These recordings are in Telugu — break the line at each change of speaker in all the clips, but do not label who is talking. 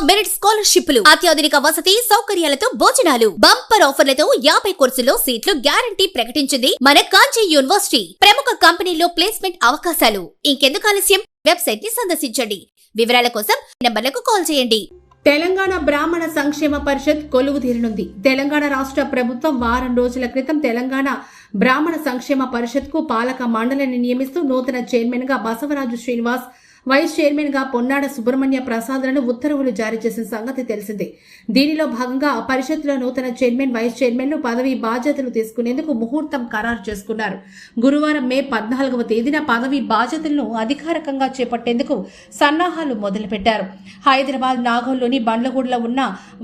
మెరిట్ స్కాలర్షిప్లు, అత్యాధునిక వసతి సౌకర్యాలతో భోజనాలు, బంపర్ ఆఫర్లతో 50 కోర్సుల్లో సీట్లు గ్యారంటీ ప్రకటించింది మన కాంచీ యూనివర్సిటీ. ప్రముఖ కంపెనీల్లో ప్లేస్మెంట్ అవకాశాలు. ఇంకెందుకు ఆలస్యం? వెబ్సైట్ ని సందర్శించండి. వివరాల కోసం నంబర్లకు కాల్ చేయండి.
తెలంగాణ బ్రాహ్మణ సంక్షేమ పరిషత్ కొలువు తీరనుంది. తెలంగాణ రాష్ట్ర ప్రభుత్వం వారం రోజుల క్రితం తెలంగాణ బ్రాహ్మణ సంక్షేమ పరిషత్ కు పాలక మండలిని నియమిస్తూ నూతన చైర్మన్ గా బసవరాజు శ్రీనివాస్, వైస్ చైర్మన్ గా పొన్నాడ సుబ్రహ్మణ్య ప్రసాద్లను ఉత్తర్వులు జారీ చేసిన సంగతి తెలిసిందే. దీనిలో భాగంగా పరిషత్లో నూతన చైర్మన్, వైస్ చైర్మన్లు పదవి బాధ్యతలు తీసుకునేందుకు ముహూర్తం ఖరారు చేసుకున్నారు. గురువారం మే 14వ తేదీన పదవి బాధ్యతలను అధికారికంగా చేపట్టేందుకు సన్నాహాలు మొదలుపెట్టారు. హైదరాబాద్ నాగోల్లోని బండ్లగూడలో ఉన్న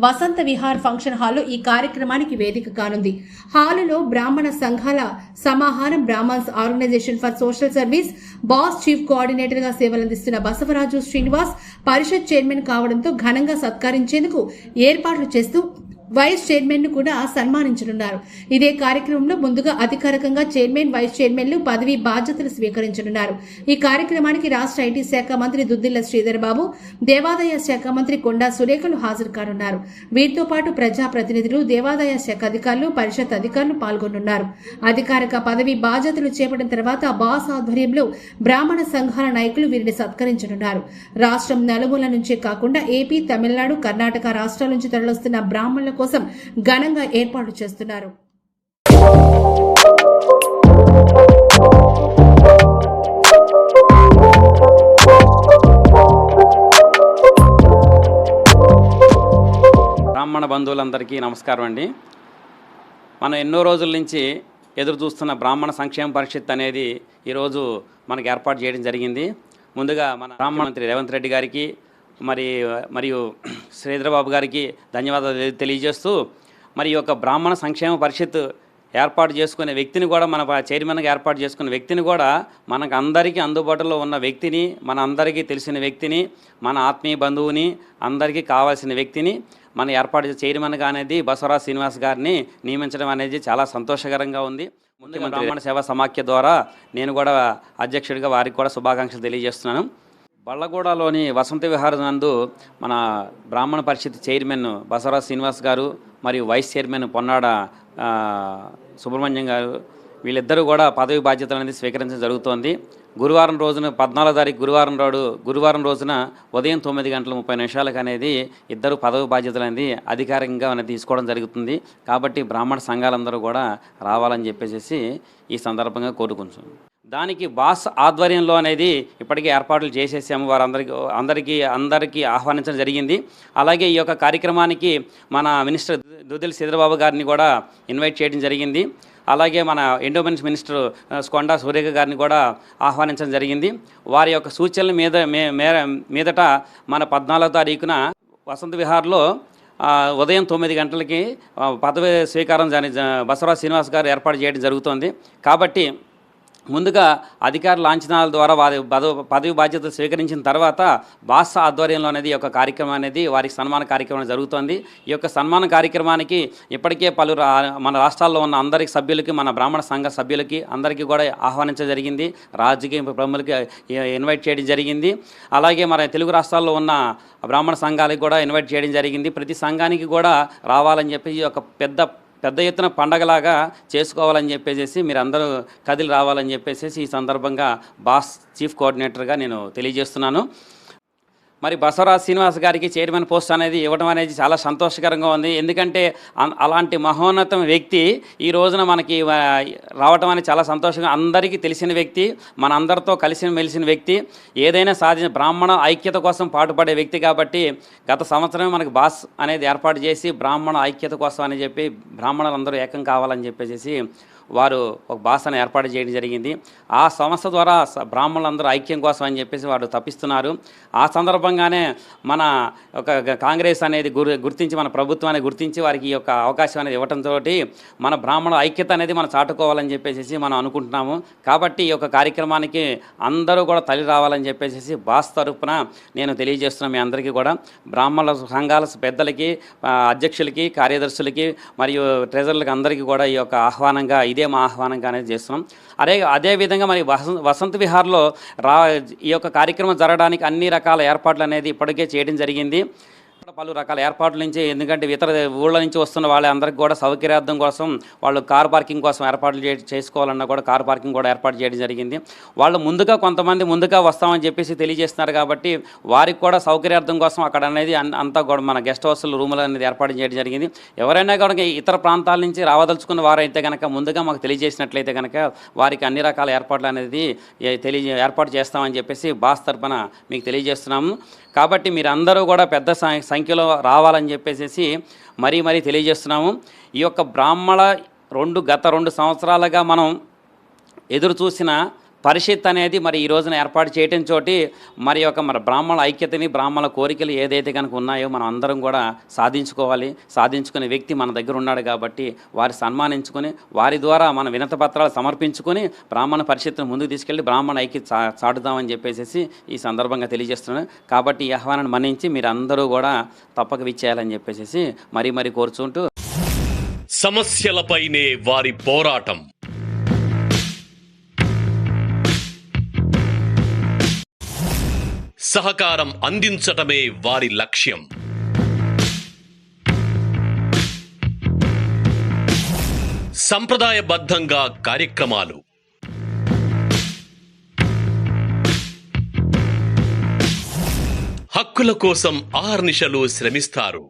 వసంత విహార్ ఫంక్షన్ హాల్లో ఈ కార్యక్రమానికి వేదిక కానుంది. హాలులో బ్రాహ్మణ సంఘాల సమాహారం, Brahmins organisation for social service BOSS chief కోఆర్డినేటర్ గా సేవలందిస్తున్న బసవరాజు శ్రీనివాస్ పరిషత్ చైర్మన్ కావడంతో ఘనంగా సత్కరించేందుకు ఏర్పాట్లు చేస్తూ వైస్ చైర్మన్ ను కూడా సన్మానించనున్నారు. ఇదే కార్యక్రమంలో ముందుగా అధికారికంగా చైర్మన్, వైస్ చైర్మన్లు పదవి బాధ్యతలు స్వీకరించనున్నారు. ఈ కార్యక్రమానికి రాష్ట్ర ఐటీ శాఖ మంత్రి దుద్దిళ్ల శ్రీధర్ బాబు, దేవాదాయ శాఖ మంత్రి కొండా సురేఖలు హాజరు కానున్నారు. వీరితో పాటు ప్రజాప్రతినిధులు, దేవాదాయ శాఖ అధికారులు, పరిషత్ అధికారులు పాల్గొనున్నారు. అధికారిక పదవి బాధ్యతలు చేపట్టిన తర్వాత బాస్ ఆధ్వర్యంలో బ్రాహ్మణ సంఘాల నాయకులు వీరిని సత్కరించనున్నారు. రాష్ట్రం నలుమూల నుంచే కాకుండా ఏపీ, తమిళనాడు, కర్ణాటక రాష్ట్రాల నుంచి తరలిస్తున్న బ్రాహ్మణుల కోసం ఘనంగా ఏర్పాటు చేస్తున్నారు.
బ్రాహ్మణ బంధువులందరికీ నమస్కారం అండి. మనం ఎన్నో రోజుల నుంచి ఎదురు చూస్తున్న బ్రాహ్మణ సంక్షేమ పరిషత్ అనేది ఈరోజు మనకు ఏర్పాటు చేయడం జరిగింది. ముందుగా మన బ్రాహ్మణ మంత్రి రేవంత్ రెడ్డి గారికి మరియు శ్రీధరబాబు గారికి ధన్యవాదాలు తెలియజేస్తూ, మరి ఈ యొక్క బ్రాహ్మణ సంక్షేమ పరిషత్ ఏర్పాటు చేసుకునే వ్యక్తిని కూడా, మన చైర్మన్గా ఏర్పాటు చేసుకునే వ్యక్తిని కూడా, మనకు అందరికీ అందుబాటులో ఉన్న వ్యక్తిని, మన అందరికీ తెలిసిన వ్యక్తిని, మన ఆత్మీయ బంధువుని, అందరికీ కావాల్సిన వ్యక్తిని మన ఏర్పాటు చైర్మన్గా అనేది బసవరాజు శ్రీనివాస్ గారిని నియమించడం అనేది చాలా సంతోషకరంగా ఉంది. ముందుగా బ్రాహ్మణ సేవా సమాఖ్య ద్వారా నేను కూడా అధ్యక్షుడిగా వారికి కూడా శుభాకాంక్షలు తెలియజేస్తున్నాను. బళ్ళగూడలోని వసంత విహార నందు మన బ్రాహ్మణ పరిషత్ చైర్మన్ బసవరాజు శ్రీనివాస్ గారు మరియు వైస్ చైర్మన్ పొన్నాడ సుబ్రహ్మణ్యం గారు, వీళ్ళిద్దరూ కూడా పదవి బాధ్యతలు అనేది స్వీకరించడం జరుగుతోంది. గురువారం రోజున 14వ తారీఖు గురువారం రోజున ఉదయం 9:30 అనేది ఇద్దరు పదవి బాధ్యతలు అనేది అధికారికంగా తీసుకోవడం జరుగుతుంది. కాబట్టి బ్రాహ్మణ సంఘాలందరూ కూడా రావాలని చెప్పేసి ఈ సందర్భంగా కోరుకుంటున్నాం. దానికి బాస్ ఆధ్వర్యంలో అనేది ఇప్పటికే ఏర్పాట్లు చేసేసాము. అందరికీ ఆహ్వానించడం జరిగింది. అలాగే ఈ యొక్క కార్యక్రమానికి మన మినిస్టర్ దుద్దిళ్ల శ్రీధరబాబు గారిని కూడా ఇన్వైట్ చేయడం జరిగింది. అలాగే మన ఎండోమెంట్స్ మినిస్టర్ కొండా సురేఖ గారిని కూడా ఆహ్వానించడం జరిగింది. వారి యొక్క సూచనల మీదట మన 14వ తారీఖున వసంత విహార్లో ఉదయం 9 గంటలకి పదవి స్వీకారం బసవరాజు శ్రీనివాస్ గారు ఏర్పాటు చేయడం జరుగుతోంది. కాబట్టి ముందుగా అధికార లాంఛనాల ద్వారా వారి పదవి బాధ్యతలు స్వీకరించిన తర్వాత బాస్ ఆధ్వర్యంలో అనేది ఈ యొక్క కార్యక్రమం అనేది వారికి సన్మాన కార్యక్రమం జరుగుతోంది. ఈ యొక్క సన్మాన కార్యక్రమానికి ఇప్పటికే మన రాష్ట్రాల్లో ఉన్న అందరికి సభ్యులకి, మన బ్రాహ్మణ సంఘ సభ్యులకి అందరికీ కూడా ఆహ్వానించడం జరిగింది. రాజకీయ ప్రముఖులకి ఇన్వైట్ చేయడం జరిగింది. అలాగే మన తెలుగు రాష్ట్రాల్లో ఉన్న బ్రాహ్మణ సంఘాలకు కూడా ఇన్వైట్ చేయడం జరిగింది. ప్రతి సంఘానికి కూడా రావాలని చెప్పి ఈ యొక్క పెద్ద ఎత్తున పండగలాగా చేసుకోవాలని చెప్పేసి మీరు అందరూ కదిలి రావాలని చెప్పేసి ఈ సందర్భంగా బాస్ చీఫ్ కోఆర్డినేటర్గా నేను తెలియజేస్తున్నాను. మరి బసవరాజు శ్రీనివాస్ గారికి చైర్మన్ పోస్ట్ అనేది ఇవ్వడం అనేది చాలా సంతోషకరంగా ఉంది. ఎందుకంటే అలాంటి మహోన్నత వ్యక్తి ఈ రోజున మనకి రావడం అనేది చాలా సంతోషంగా, అందరికీ తెలిసిన వ్యక్తి, మన అందరితో కలిసి మెలిసిన వ్యక్తి, ఏదైనా బ్రాహ్మణ ఐక్యత కోసం పాటుపడే వ్యక్తి. కాబట్టి గత సంవత్సరమే మనకు బాస్ అనేది ఏర్పాటు చేసి బ్రాహ్మణ ఐక్యత కోసం అని చెప్పి బ్రాహ్మణులందరూ ఏకం కావాలని చెప్పేసి వారు ఒక భాషను ఏర్పాటు చేయడం జరిగింది. ఆ సంస్థ ద్వారా బ్రాహ్మణులందరూ ఐక్యం కోసం అని చెప్పేసి వారు తప్పిస్తున్నారు. ఆ సందర్భంగానే మన ఒక కాంగ్రెస్ అనేది గుర్తించి, మన ప్రభుత్వాన్ని గుర్తించి వారికి ఈ యొక్క అవకాశం అనేది ఇవ్వడంతో మన బ్రాహ్మణ ఐక్యత అనేది మనం చాటుకోవాలని చెప్పేసి మనం అనుకుంటున్నాము. కాబట్టి ఈ యొక్క కార్యక్రమానికి అందరూ కూడా తల్లి రావాలని చెప్పేసి బాస్ తరఫున నేను తెలియజేస్తున్నాను. మీ అందరికీ కూడా బ్రాహ్మణ సంఘాల పెద్దలకి, అధ్యక్షులకి, కార్యదర్శులకి మరియు ట్రెజర్లకు అందరికీ కూడా ఈ యొక్క ఆహ్వానంగా, ఇదే మా ఆహ్వానంగా అనేది చేస్తున్నాం. అదేవిధంగా మరి వసంత విహార్లో ఈ యొక్క కార్యక్రమం జరగడానికి అన్ని రకాల ఏర్పాట్లు అనేది ఇప్పటికే చేయడం జరిగింది. పలు రకాల ఏర్పాట్ల నుంచి, ఎందుకంటే ఇతర ఊళ్ళ నుంచి వస్తున్న వాళ్ళందరికీ కూడా సౌకర్యార్థం కోసం వాళ్ళు కార్ పార్కింగ్ కోసం ఏర్పాట్లు చేసుకోవాలన్నా కూడా కార్ పార్కింగ్ కూడా ఏర్పాటు చేయడం జరిగింది. వాళ్ళు కొంతమంది ముందుగా వస్తామని చెప్పేసి తెలియజేస్తున్నారు కాబట్టి వారికి కూడా సౌకర్యార్థం కోసం అక్కడ అనేది అంతా కూడా మన గెస్ట్ హౌస్లు రూములు అనేది ఏర్పాటు చేయడం జరిగింది. ఎవరైనా కూడా ఇతర ప్రాంతాల నుంచి రావదలుచుకున్న వారైతే కనుక ముందుగా మాకు తెలియజేసినట్లయితే కనుక వారికి అన్ని రకాల ఏర్పాట్లు అనేది ఏర్పాటు చేస్తామని చెప్పేసి బాస్ తరపున మీకు తెలియజేస్తున్నాము. కాబట్టి మీరందరూ కూడా పెద్ద సంఖ్యలో రావాలని చెప్పేసి మరీ తెలియజేస్తున్నాము. ఈ యొక్క బ్రాహ్మణ గత 2 సంవత్సరాలుగా మనం ఎదురు చూసిన పరిషత్ అనేది మరి ఈ రోజున ఏర్పాటు చేయటం చోటి మరి బ్రాహ్మణుల ఐక్యతని, బ్రాహ్మణుల కోరికలు ఏదైతే కనుక ఉన్నాయో మనం అందరం కూడా సాధించుకునే వ్యక్తి మన దగ్గర ఉన్నాడు కాబట్టి వారి సన్మానించుకొని వారి ద్వారా మన వినతి పత్రాలు సమర్పించుకొని బ్రాహ్మణ పరిషత్తును ముందుకు తీసుకెళ్ళి బ్రాహ్మణ ఐక్యత చాటుదామని చెప్పేసి ఈ సందర్భంగా తెలియజేస్తున్నాను. కాబట్టి ఈ ఆహ్వానాన్ని మన్నించి మీరు అందరూ కూడా తప్పక విచ్చేయాలని చెప్పేసి మరీ కోరుచుంటూ,
సమస్యలపైనే వారి పోరాటం, సహకారం అందించటమే వారి లక్ష్యం. సంప్రదాయబద్ధంగా కార్యక్రమాలు, హక్కుల కోసం ఆహర్నిశలు శ్రమిస్తారు.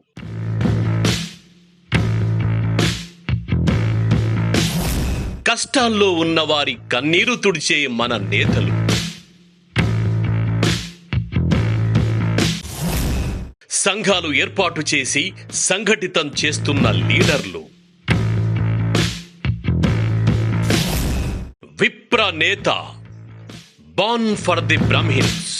కష్టాల్లో ఉన్నవారి కన్నీరు తుడిచే మన నేతలు, సంఘాలు ఏర్పాటు చేసి సంఘటితం చేస్తున్న లీడర్లు, విప్ర నేత, బాన్ ఫర్ ది బ్రాహ్మిన్స్.